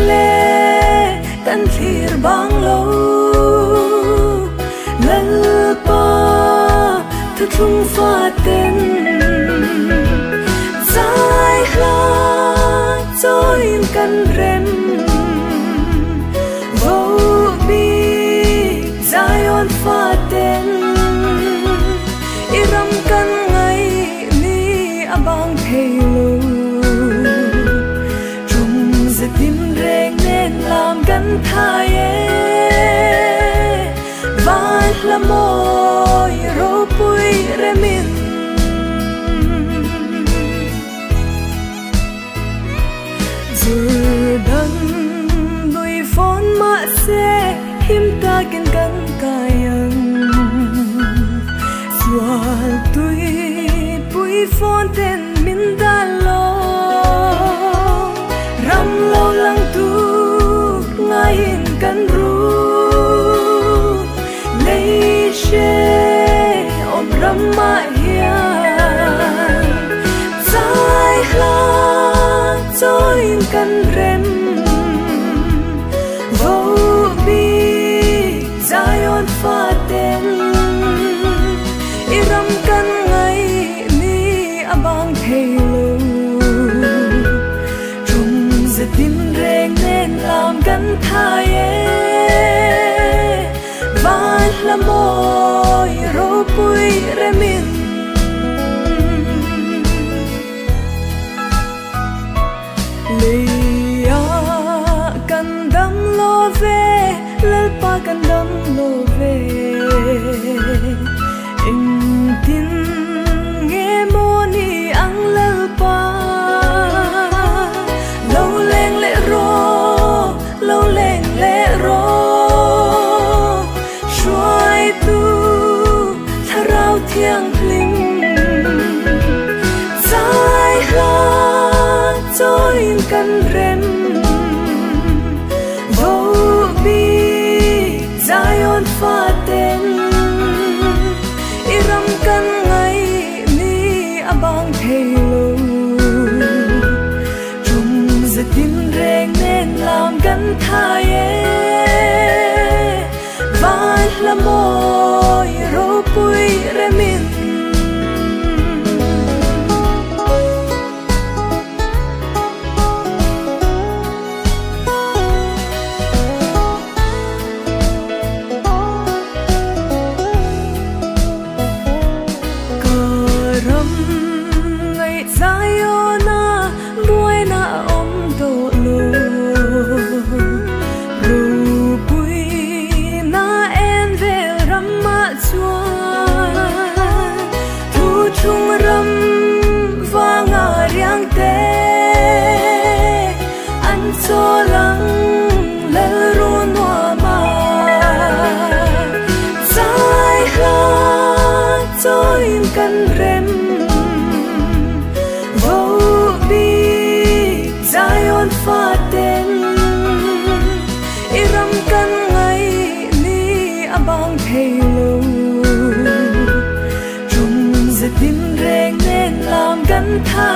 le kan thlir bang lo lalpa thu thung fa ten sai hla join kan rem vô bi zion fa ten iram kan ngai ni abang thelo trung zetim reng nen lam kan thaye vai la moi ro pui remin dan đôi phone mà sẽ him ta kinh căn kayang sual tui pui phone ten min da lo ram lo lang tu ngain kan ru lấy she om ram ma hian sai hla join kan rem vô bi zion fa ten iram kan ngai ni abang thelo trung zetim reng nen lam kan thaye vai la moi ro pui remin leya kan dam lo ve lalpa kan dam lo ve in tin nge moni ang lalpa lo leng le ro shuai tu tharau thiang lim sai hla join kan rem vô bi zion fa ten iram kan ngai ni abang thelo trung zetim reng nen lam kan thaye vai la moi ro pui remin Ziona buena om do lo ru pui na en ve ram ma chua thu chung ram vanga riang te an cho lang le ru no ma sai hla join kan rem zion fa ten iram kan ngai ni abang thelo trung zetim reng nen lam kan tha